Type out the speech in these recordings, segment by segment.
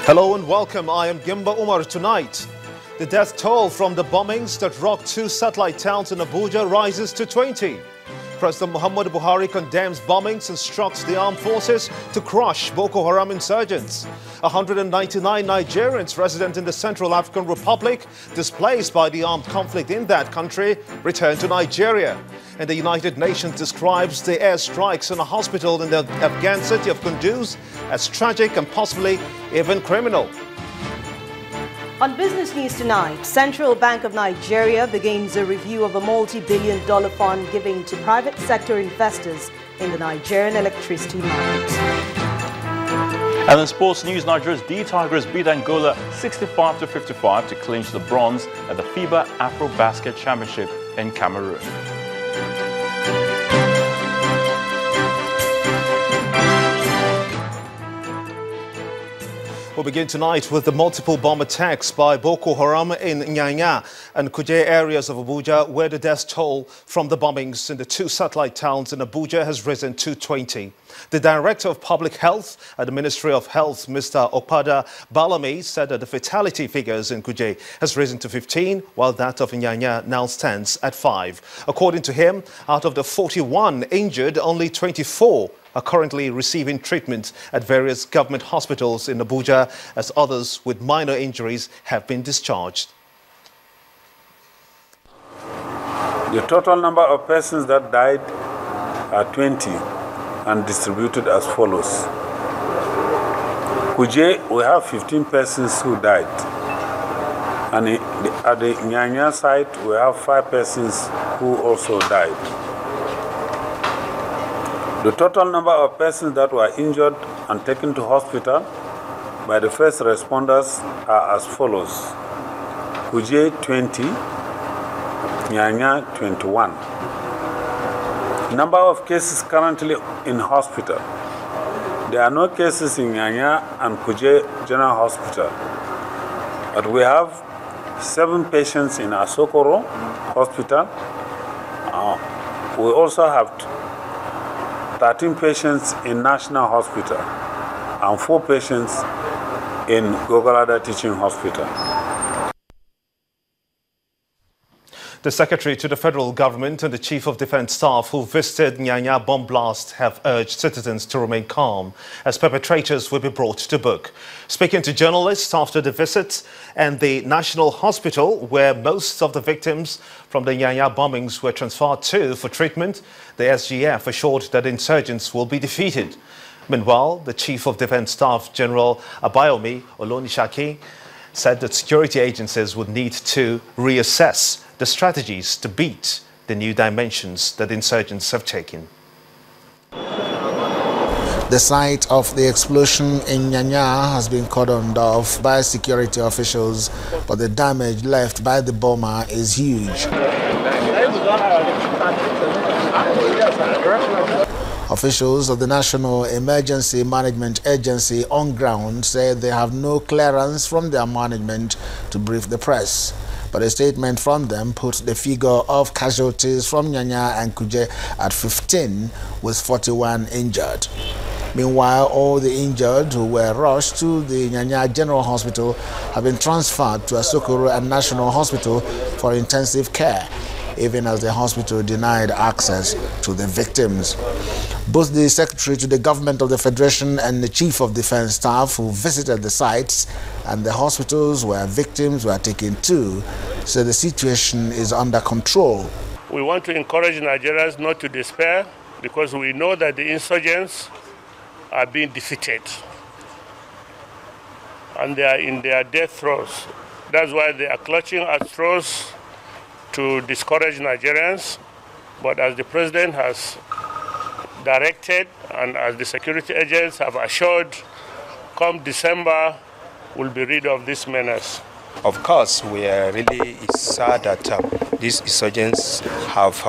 Hello and welcome. I am Gimba Umar. Tonight, the death toll from the bombings that rocked two satellite towns in Abuja rises to 20. President Muhammadu Buhari condemns bombings and instructs the armed forces to crush Boko Haram insurgents. 199 Nigerians resident in the Central African Republic, displaced by the armed conflict in that country, return to Nigeria. And the United Nations describes the airstrikes on a hospital in the Afghan city of Kunduz as tragic and possibly even criminal. On business news tonight, Central Bank of Nigeria begins a review of a multi-billion-dollar fund giving to private sector investors in the Nigerian electricity market. And in sports news, Nigeria's D Tigers beat Angola 65-55 to clinch the bronze at the FIBA Afro-Basket Championship in Cameroon. We'll begin tonight with the multiple bomb attacks by Boko Haram in Nyanya and Kuje areas of Abuja, where the death toll from the bombings in the two satellite towns in Abuja has risen to 20. The Director of Public Health at the Ministry of Health, Mr. Okpada Balami, said that the fatality figures in Kuje has risen to 15, while that of Nyanya now stands at 5. According to him, out of the 41 injured, only 24 are currently receiving treatment at various government hospitals in Abuja, as others with minor injuries have been discharged. The total number of persons that died are 20 and distributed as follows. Kuje, we have 15 persons who died. And at the Nyanya site, we have 5 persons who also died. The total number of persons that were injured and taken to hospital by the first responders are as follows. Kuje 20, Nyanya 21. Number of cases currently in hospital. There are no cases in Nyanya and Kuje General Hospital, but we have 7 patients in Asokoro Hospital. We also have 13 patients in National Hospital and 4 patients in Gogolada Teaching Hospital. The Secretary to the Federal Government and the Chief of Defence Staff who visited Nyanya bomb blast have urged citizens to remain calm as perpetrators will be brought to book. Speaking to journalists after the visit and the National Hospital, where most of the victims from the Nyanya bombings were transferred to for treatment, the SGF assured that insurgents will be defeated. Meanwhile, the Chief of Defence Staff, General Abayomi Olonishaki, said that security agencies would need to reassess the strategies to beat the new dimensions that insurgents have taken. The site of the explosion in Nyanya has been cordoned off by security officials, but the damage left by the bomber is huge. Officials of the National Emergency Management Agency on ground said they have no clearance from their management to brief the press. But a statement from them put the figure of casualties from Nyanya and Kuje at 15, with 41 injured. Meanwhile, all the injured who were rushed to the Nyanya General Hospital have been transferred to Asokoro and National Hospital for intensive care, even as the hospital denied access to the victims. Both the Secretary to the Government of the Federation and the Chief of Defence Staff who visited the sites and the hospitals where victims were taken to said the situation is under control. We want to encourage Nigerians not to despair, because we know that the insurgents are being defeated and they are in their death throes. That's why they are clutching at straws to discourage Nigerians. But as the President has directed and as the security agents have assured, come December, we'll be rid of this menace. Of course, we are really sad that these insurgents have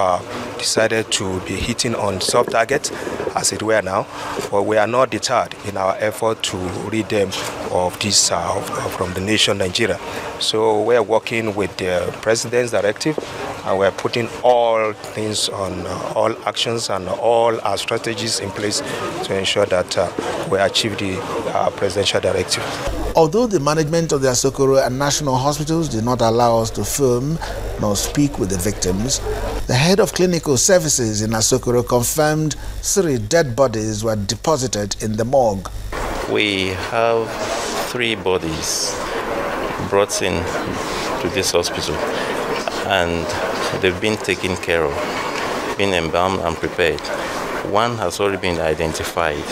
decided to be hitting on soft targets, as it were now, but we are not deterred in our effort to rid them of this from the nation Nigeria. So we are working with the President's directive, and we are putting all things on all actions and all our strategies in place to ensure that we achieve the presidential directive. Although the management of the Asokoro and national hospitals did not allow us to film nor speak with the victims, the head of clinical services in Asokoro confirmed 3 dead bodies were deposited in the morgue. We have 3 bodies brought in to this hospital, and they've been taken care of, been embalmed and prepared. 1 has already been identified.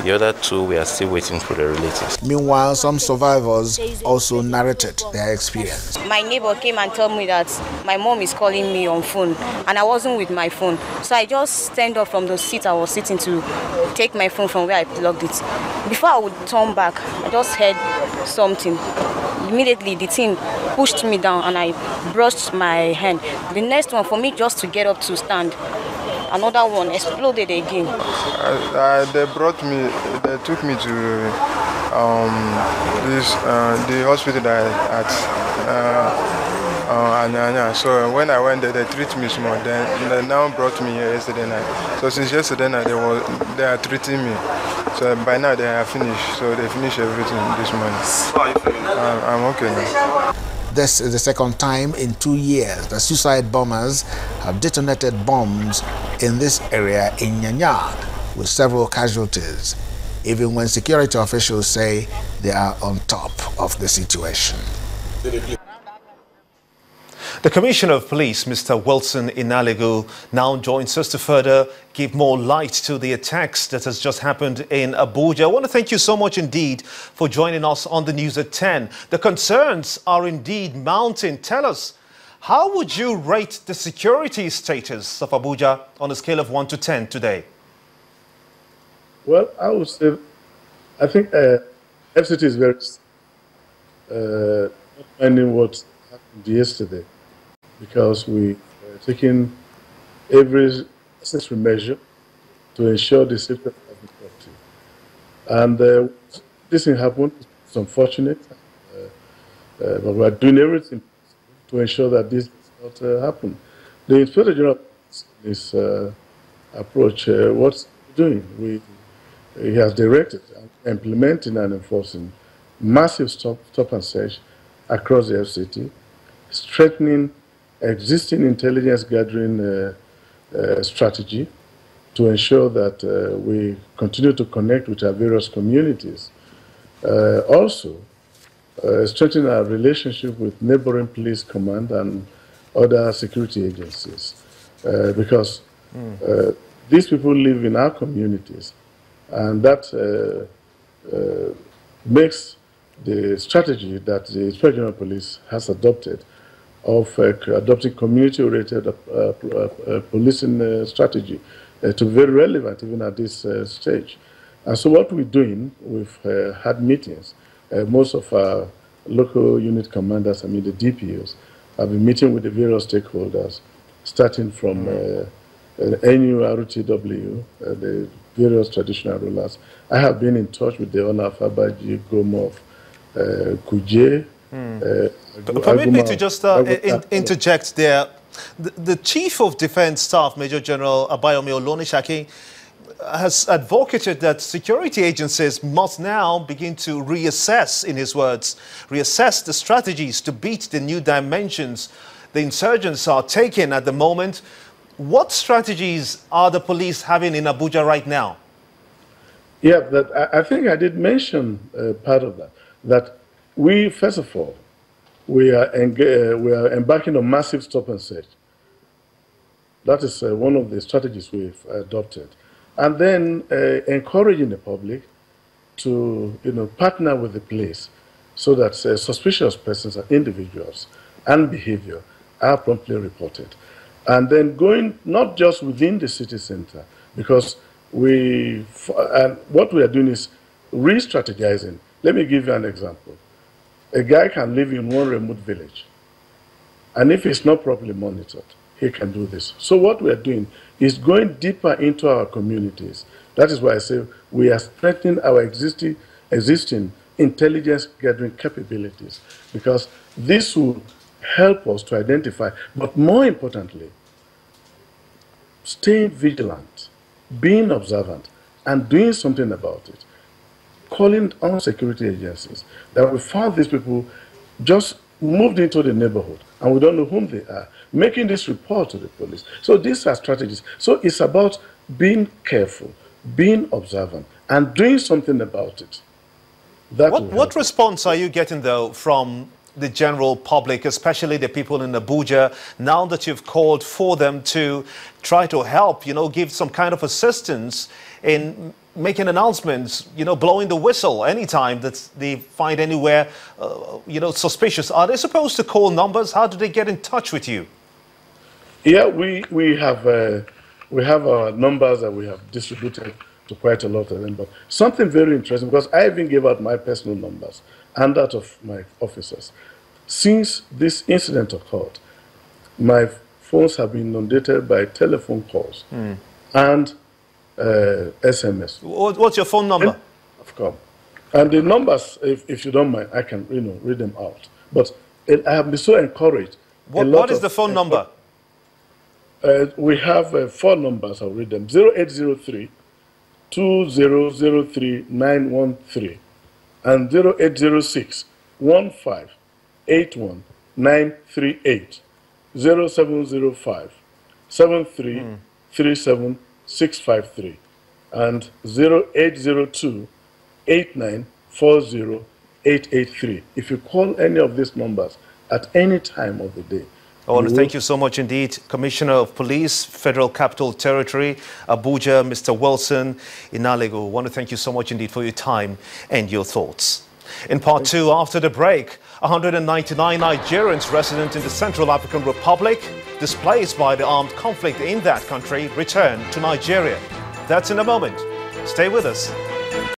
The other 2, we are still waiting for the relatives. Meanwhile, some survivors also narrated their experience. My neighbor came and told me that my mom is calling me on phone, and I wasn't with my phone. So I just stand up from the seat I was sitting to take my phone from where I plugged it. Before I would turn back, I just heard something. Immediately, the thing pushed me down and I brushed my hand. The next one, for me just to get up to stand, another one exploded again. They took me to the hospital at Anyanya. So when I went there, they treated me small. Then they now brought me here yesterday night. So since yesterday night, they are treating me. So by now they are finished. So they finished everything this morning. I'm okay now. This is the second time in 2 years that suicide bombers have detonated bombs in this area in Nyanya, with several casualties, even when security officials say they are on top of the situation. The Commissioner of Police, Mr. Wilson Inaligu, now joins us to further give more light to the attacks that has just happened in Abuja. I want to thank you so much indeed for joining us on the news at 10. The concerns are indeed mounting. Tell us, how would you rate the security status of Abuja on a scale of 1 to 10 today? Well, I would say, I think FCT is very finding what happened yesterday, because we are taking every necessary measure to ensure the safety of the property. And this thing happened. It's unfortunate, but we are doing everything to ensure that this does not happen. The Inspector General is approach. What's doing? He has directed implementing and enforcing massive stop and search across the FCT, strengthening existing intelligence gathering strategy to ensure that we continue to connect with our various communities. Also, strengthen our relationship with neighboring police command and other security agencies, because these people live in our communities, and that makes the strategy that the Inspector General of Police has adopted of adopting community-oriented policing strategy to be very relevant even at this stage. And so what we're doing, we've had meetings. Most of our local unit commanders, I mean the DPOs, have been meeting with the various stakeholders, starting from NURTW, the various traditional rulers. I have been in touch with the owner of Abaji, Gomov, Kuje. Permit me to just interject there. The Chief of Defense Staff, Major General Abayomi Olonishaki, has advocated that security agencies must now begin to reassess, in his words, reassess the strategies to beat the new dimensions the insurgents are taking at the moment. What strategies are the police having in Abuja right now? Yeah, I think I did mention part of that. That we, first of all, we are embarking on massive stop and search. That is one of the strategies we've adopted. And then encouraging the public to partner with the police so that suspicious persons and individuals and behavior are promptly reported. And then going not just within the city center, because what we are doing is re-strategizing. Let me give you an example. A guy can live in one remote village, and if it's not properly monitored, he can do this. So what we are doing is going deeper into our communities. That is why I say we are strengthening our existing intelligence gathering capabilities, because this will help us to identify, but more importantly, staying vigilant, being observant, and doing something about it. calling on security agencies that we found these people just moved into the neighborhood and we don't know whom they are, making this report to the police. So these are strategies. So it's about being careful, being observant, and doing something about it. What response are you getting, though, from the general public, especially the people in Abuja, now that you've called for them to try to help, give some kind of assistance in making announcements, blowing the whistle anytime that they find anywhere, suspicious? Are they supposed to call numbers? How do they get in touch with you? Yeah, we have our numbers that we have distributed to quite a lot of them. But something very interesting, because I even gave out my personal numbers and that of my officers. Since this incident occurred, my phones have been inundated by telephone calls and SMS. What's your phone number? Of course. And the numbers, if you don't mind, I can read them out. But I have been so encouraged. What is the phone number? We have 4 numbers. I'll read them. 0803 2003 913 and 0806 15 81 938, 0705 73 37 653 and 0802 89 40 883. If you call any of these numbers at any time of the day. I want to thank you so much indeed, Commissioner of Police, Federal Capital Territory, Abuja, Mr. Wilson Inalego. I want to thank you so much indeed for your time and your thoughts. In part 2, after the break, 199 Nigerians resident in the Central African Republic, displaced by the armed conflict in that country, return to Nigeria. That's in a moment. Stay with us.